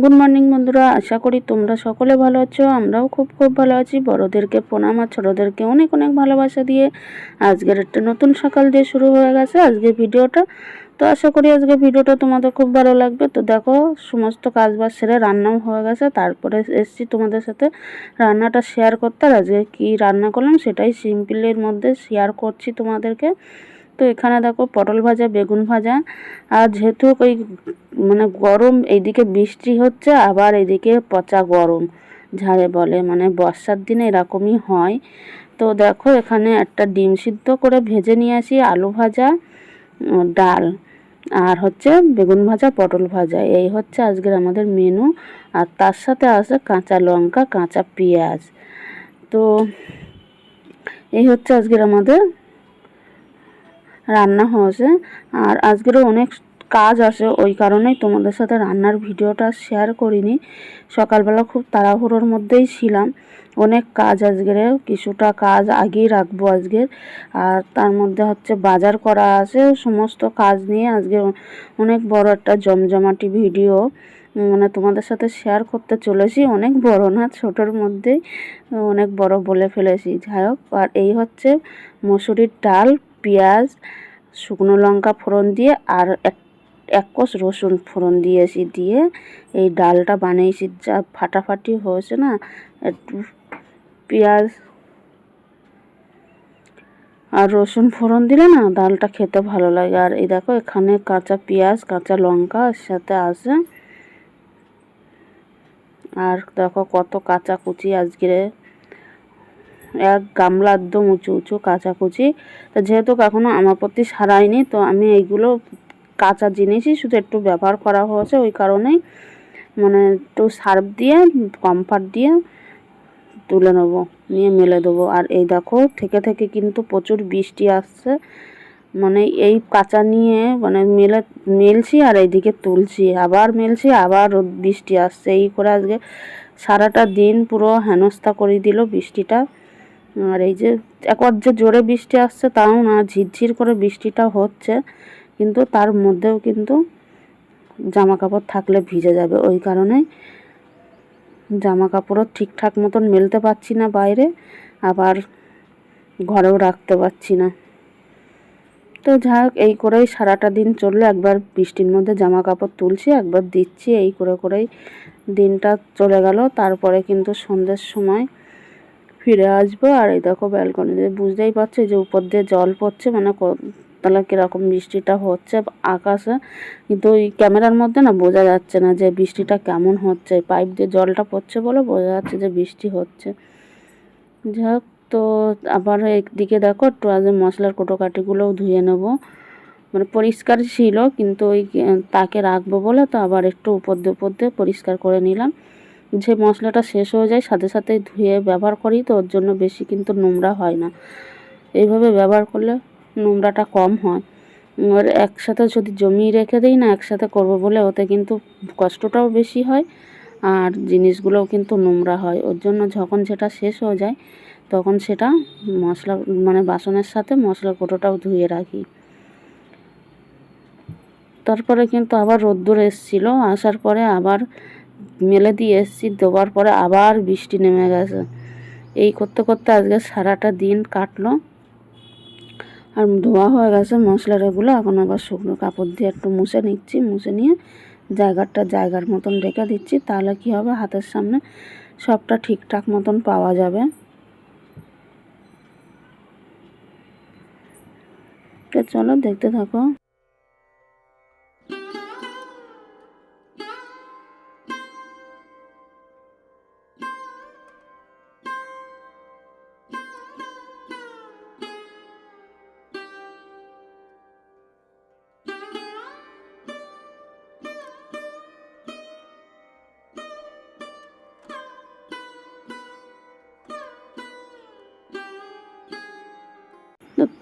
Good morning বন্ধুরা, আশা করি তোমরা সকলে ভালো আছো। আমরাও খুব ভালো আছি। বড়োদেরকে প্রণাম আর ছোটোদেরকে অনেক ভালোবাসা দিয়ে আজকের একটা নতুন সকাল দিয়ে শুরু হয়ে গেছে আজকের ভিডিওটা। তো আশা করি আজকের ভিডিওটা তোমাদের খুব ভালো লাগবে। তো দেখো, সমস্ত কাজবাজ সেরে রান্নাও হয়ে গেছে, তারপরে এসছি তোমাদের সাথে রান্নাটা শেয়ার করতে। আর আজকে কী রান্না করলাম সেটাই সিম্পলের মধ্যে শেয়ার করছি তোমাদেরকে। তো এখানে দেখো পটল ভাজা, বেগুন ভাজা। আর যেহেতু ওই মানে গরম, এইদিকে বৃষ্টি হচ্ছে, আবার এইদিকে পচা গরম ঝাড়ে বলে, মানে বর্ষার দিনে এরকমই হয়। তো দেখো এখানে একটা ডিম সিদ্ধ করে ভেজে নিয়ে আসি, আলু ভাজা, ডাল, আর হচ্ছে বেগুন ভাজা, পটল ভাজা। এই হচ্ছে আজকের আমাদের মেনু। আর তার সাথে আছে কাঁচা লঙ্কা, কাঁচা পেঁয়াজ। তো এই হচ্ছে আজকের আমাদের রান্না হয়েছে। আর আজকেরও অনেক কাজ আছে, ওই কারণেই তোমাদের সাথে রান্নার ভিডিওটা শেয়ার করিনি। সকালবেলা খুব তাড়াহুড়োর মধ্যেই ছিলাম, অনেক কাজ আজকের, কিছুটা কাজ আগেই রাখবো আজকের। আর তার মধ্যে হচ্ছে বাজার করা আছে, সমস্ত কাজ নিয়ে আজকে অনেক বড় একটা জমজমাটি ভিডিও মানে তোমাদের সাথে শেয়ার করতে চলেছি। অনেক বড় না, ছোটোর মধ্যেই অনেক বড় বলে ফেলেছি, যাই হোক। আর এই হচ্ছে মসুরির ডাল, পেঁয়াজ, শুকনো লঙ্কা ফোড়ন দিয়ে আর এক কোষ রসুন ফোড়ন দিয়েছি, দিয়ে এই ডালটা বানিয়েছি। যা ফাটাফাটি হয়েছে না, একটু পেঁয়াজ আর রসুন ফোড়ন দিলে না ডালটা খেতে ভালো লাগে। আর এই দেখো এখানে কাঁচা পেঁয়াজ, কাঁচা লঙ্কা এর সাথে আছে। আর দেখো কত কাঁচা কুচি, আজকে এক গামলা একদম উঁচু উঁচু কাঁচা কুচি। তো যেহেতু এখনও আমাপত্তি সারাইনি, তো আমি এইগুলো কাঁচা জিনিসই শুধু একটু ব্যবহার করা হয়েছে, ওই কারণেই মানে একটু সার্ফ দিয়ে, কমফার্ট দিয়ে তুলে নেবো, নিয়ে মেলে দেবো। আর এই দেখো থেকে কিন্তু প্রচুর বৃষ্টি আসছে, মানে এই কাঁচা নিয়ে মানে মেলছি আর এইদিকে তুলছি, আবার মেলছি, আবার বৃষ্টি আসছে। এই করে আজকে সারাটা দিন পুরো হেনস্থা করে দিল বৃষ্টিটা। আর এই যে একবার যে জোরে বৃষ্টি আসছে তাও না, ঝিরঝির করে বৃষ্টিটা হচ্ছে, কিন্তু তার মধ্যেও কিন্তু জামা কাপড় থাকলে ভিজে যাবে, ওই কারণে জামা কাপড়ও ঠিকঠাক মতন মেলতে পারছি না বাইরে, আবার ঘরেও রাখতে পারছি না। তো যাই হোক, এই করেই সারাটা দিন চললো। একবার বৃষ্টির মধ্যে জামা কাপড় তুলছি, একবার দিচ্ছি, এই করেই দিনটা চলে গেল। তারপরে কিন্তু সন্ধ্যের সময় ফিরে আসবো। আর এই দেখো ব্যালকনিতে বুঝতেই পারছো যে উপর দিয়ে জল পড়ছে, মানে তাহলে কীরকম বৃষ্টিটা হচ্ছে আকাশে, কিন্তু ওই ক্যামেরার মধ্যে না বোঝা যাচ্ছে না যে বৃষ্টিটা কেমন হচ্ছে। পাইপ দিয়ে জলটা পড়ছে বলে বোঝা যাচ্ছে যে বৃষ্টি হচ্ছে। যাই হোক, তো আবার একদিকে দেখো একটু আগে মশলার কোটোকাটিগুলোও ধুয়ে নেবো, মানে পরিষ্কার ছিল কিন্তু ওই তাকে রাখবো বলে তো আবার একটু উপর দিয়ে পরিষ্কার করে নিলাম। যে মশলাটা শেষ হয়ে যায় সাথে সাথেই ধুয়ে ব্যবহার করি, তো ওর জন্য বেশি কিন্তু নোংরা হয় না। এইভাবে ব্যবহার করলে নোংরাটা কম হয়। আর একসাথে যদি জমিয়ে রেখে দিই না, একসাথে করবো বলে, ওতে কিন্তু কষ্টটাও বেশি হয় আর জিনিসগুলোও কিন্তু নোংরা হয়। ওর জন্য যখন যেটা শেষ হয়ে যায় তখন সেটা মশলা মানে বাসনের সাথে মশলার কোটোটাও ধুয়ে রাখি। তারপরে কিন্তু আবার রোদ্দুর এসেছিলো, আসার পরে আবার মেলে দিয়ে এসেছি, দেওয়ার পরে আবার বৃষ্টি নেমে গেছে। এই করতে আজকে সারাটা দিন কাটলো। আর ধোয়া হয়ে গেছে মশলার এগুলো, এখন আবার শুকনো কাপড় দিয়ে একটু মুছে নিচ্ছি, মুছে নিয়ে জায়গার মতন রেখে দিচ্ছি। তাহলে কি হবে, হাতের সামনে সবটা ঠিকঠাক মতন পাওয়া যাবে। তো চলো দেখতে থাকো।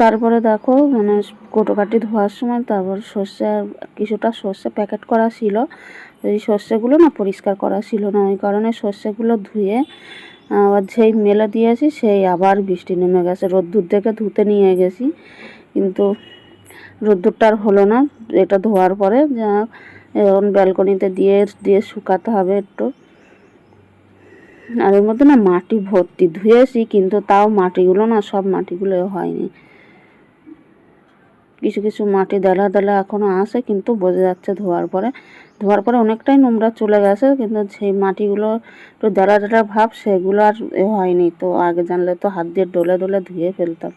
তারপরে দেখো মানে কোটোকাটি ধোয়ার সময় তারপর কিছুটা সর্ষে প্যাকেট করা ছিল, এই সর্ষেগুলো না পরিষ্কার করা ছিল না, ওই কারণে সর্ষেগুলো ধুয়ে আবার যেই মেলে দিয়েছি সেই আবার বৃষ্টি নেমে গেছে। রোদ্দুর থেকে ধুতে নিয়ে গেছি কিন্তু রোদ্দুরটা আর হলো না এটা ধোয়ার পরে। যা এখন ব্যালকনিতে দিয়ে দিয়ে শুকাতে হবে একটু। আর এর মধ্যে না মাটি ভর্তি, ধুয়েছি কিন্তু তাও মাটিগুলো না, সব মাটিগুলো হয়নি, কিছু কিছু মাটি দেলা দেলা এখনও আছে, কিন্তু বোঝা যাচ্ছে ধোয়ার পরে অনেকটাই নোংরা চলে গেছে, কিন্তু সেই মাটিগুলো একটু দেলা দেলা ভাব, সেগুলো আর হয়নি। তো আগে জানলে তো হাত দিয়ে ডলে ডলে ধুয়ে ফেলতাম।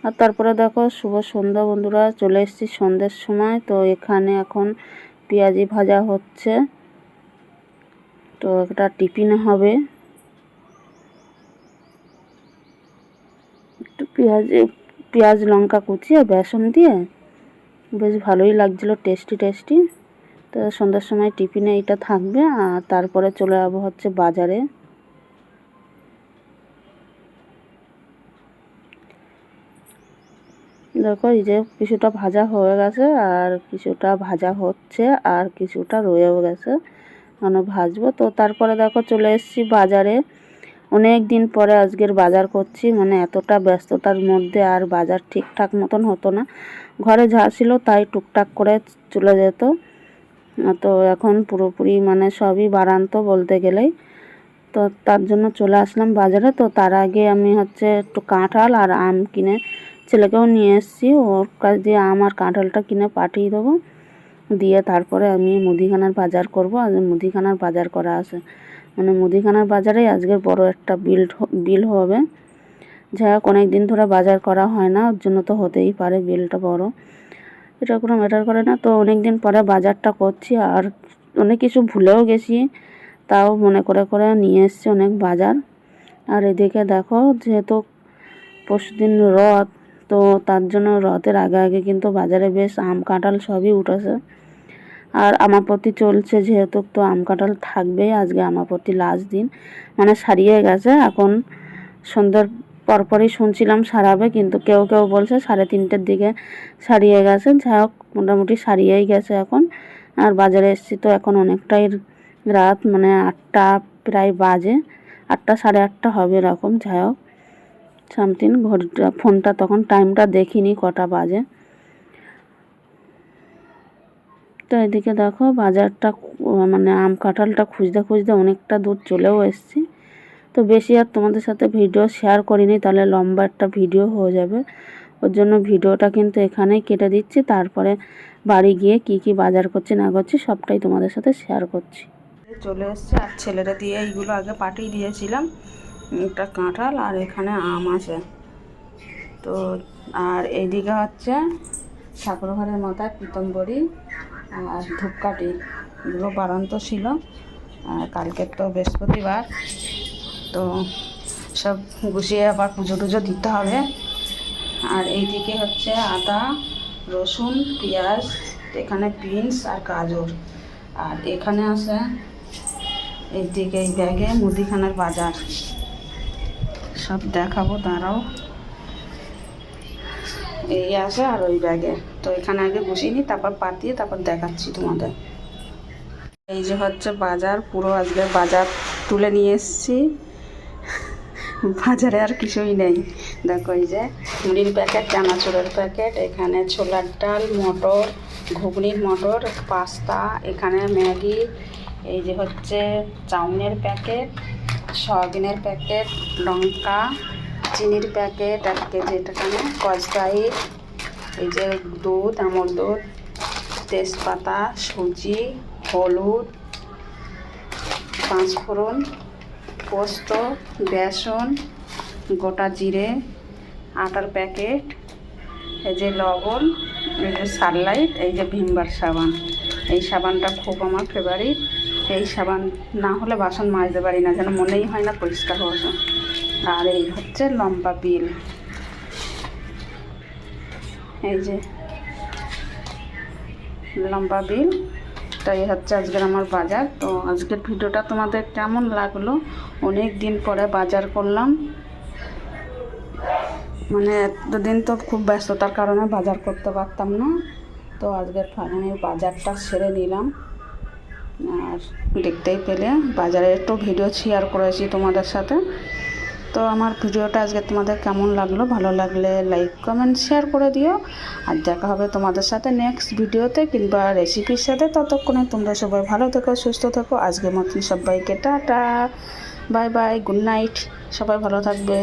আর তারপরে দেখো শুভ সন্ধ্যা বন্ধুরা, চলে এসেছি সন্ধ্যের সময়। তো এখানে এখন পেঁয়াজি ভাজা হচ্ছে, তো একটা টিফিনে হবে। একটু পেঁয়াজ লঙ্কা কুচি আর বেসন দিয়ে বেশ ভালোই লাগছিলো, টেস্টি টেস্টি। তো সন্ধ্যার সময় টিফিনে এটা থাকবে। আর তারপরে চলে যাবো হচ্ছে বাজারে। দেখো এই যে কিছুটা ভাজা হয়ে গেছে, আর কিছুটা ভাজা হচ্ছে, আর কিছুটা রয়েও গেছে, মানে ভাজবো। তো তারপরে দেখো চলে এসেছি বাজারে। অনেক দিন পরে আজকের বাজার করছি, মানে এতটা ব্যস্ততার মধ্যে আর বাজার ঠিকঠাক মতন হতো না, ঘরে যা ছিল তাই টুকটাক করে চলে যেত। তো এখন পুরোপুরি মানে সবই বাড়ান্ত বলতে গেলেই। তো তার জন্য চলে আসলাম বাজারে। তো তার আগে আমি হচ্ছে একটু কাঁঠাল আর আম কিনে ছেলেকেও নিয়ে এসেছি, ওর কাছ দিয়ে আম আর কাঁঠালটা কিনে পাঠিয়ে দেবো, দিয়ে তারপরে আমি মুদিখানার বাজার করব। আজ মুদিখানার বাজার করা আছে, মানে মুদিখানার বাজারেই আজকের বড় একটা বিল হবে। যাই হোক, অনেক দিন ধরে বাজার করা হয় না, ওর জন্য তো হতেই পারে বিলটা বড়, এটা কোনো ম্যাটার করে না। তো অনেক দিন পরে বাজারটা করছি, আর অনেক কিছু ভুলেও গেছি, তাও মনে করে করে নিয়ে এসছি অনেক বাজার। আর এদিকে দেখো, যেহেতু পরশুদিন রথ, তো তার জন্য রথের আগে আগে কিন্তু বাজারে বেশ আম কাঁঠাল সবই উঠেছে। আর আমাপতি চলছে যেহেতু, তো আম কাঁঠাল থাকবেই। আজকে আমাপতি লাস্ট দিন, মানে সারিয়ে গেছে। এখন সন্ধ্যার পরপরই শুনছিলাম সারাবে, কিন্তু কেউ কেউ বলছে 3:30-র দিকে সারিয়ে গেছে। যাই হোক, মোটামুটি সারিয়েই গেছে এখন। আর বাজারে এসেছি তো এখন অনেকটাই রাত, মানে 8টা প্রায় বাজে, 8টা 8:30 হবে এরকম। যাই হোক, সামথিং, ঘড়িটা ফোনটা তখন টাইমটা দেখিনি কটা বাজে। তো এদিকে দেখো বাজারটা, মানে আম কাঁঠালটা খুঁজতে খুঁজতে অনেকটা দূর চলেও এসেছি। তো বেশি আর তোমাদের সাথে ভিডিও শেয়ার করিনি, তাহলে লম্বা একটা ভিডিও হয়ে যাবে, ওর জন্য ভিডিওটা কিন্তু এখানেই কেটে দিচ্ছি। তারপরে বাড়ি গিয়ে কি কি বাজার করছি না করছি সবটাই তোমাদের সাথে শেয়ার করছি। চলে এসছে, আর ছেলেরা দিয়ে এইগুলো আগে পাঠিয়ে দিয়েছিলাম, একটা কাঁঠাল আর এখানে আম আছে। তো আর এইদিকে হচ্ছে ঠাকুরঘরের মাথায় পিতম্বরী আর ধূপকাঠি, এগুলো বাড়ন্ত ছিল। আর কালকের তো বৃহস্পতিবার, তো সব গুছিয়ে আবার পুজো টুজো দিতে হবে। আর এইদিকে হচ্ছে আদা, রসুন, পেঁয়াজ, এখানে বিনস আর গাজর। আর এখানে আছে এইদিকে এই ব্যাগে মুদিখানার বাজার, সব দেখাবো, দাঁড়াও। এই আছে আর ওই ব্যাগে, তো এখানে আগে গুছিয়ে নিই, তারপর পাতিয়ে তারপর দেখাচ্ছি তোমাদের। এই যে হচ্ছে বাজার, পুরো আজকে বাজার তুলে নিয়ে এসেছি। বাজারে আর কিছুই নেই, দেখো এই যে মুড়ির প্যাকেট, চানাচুরের প্যাকেট, এখানে ছোলার ডাল, মটর, ঘুগনির মটর, পাস্তা, এখানে ম্যাগি, এই যে হচ্ছে চাউমিনের প্যাকেট, সয়াবিনের প্যাকেট, লঙ্কা, চিনির প্যাকেট 1 কেজি, এখানে কসবাইট, এই যে দুধ, আমল দুধ, তেজপাতা, সুজি, হলুদ, 5 ফোড়ন, পোস্ত, বেসন, গোটা জিরে, আটার প্যাকেট, এই যে লবণ, এই যে সানলাইট, এই যে ভিমবার সাবান। এই সাবানটা খুব আমার ফেভারিট, এই সাবান না হলে বাসন মাজতে পারি না, যেন মনেই হয় না পরিষ্কার বাসন। আর এই হচ্ছে লম্বা বিল, এই যে লম্বা বিল। তো এই হচ্ছে আজকের আমার বাজার। তো আজকের ভিডিওটা তোমাদের কেমন লাগলো? অনেক দিন পরে বাজার করলাম, মানে এতদিন তো খুব ব্যস্ততার কারণে বাজার করতে পারতাম না। তো আজকের ফাইনালি বাজারটা সেরে নিলাম। আর দেখতেই পেলে বাজারে একটু ভিডিও শেয়ার করেছি তোমাদের সাথে। তো আমার ভিডিওটা আজকে তোমাদের কেমন লাগলো, ভালো লাগলে লাইক কমেন্ট শেয়ার করে দিও। আর দেখা হবে তোমাদের সাথে নেক্সট ভিডিওতে কিংবা রেসিপির সাথে। ততক্ষণে তোমরা সবাই ভালো থেকো, সুস্থ থেকো। আজকের মতন সবাইকে tata, bye bye, good night, সবাই ভালো থাকবে।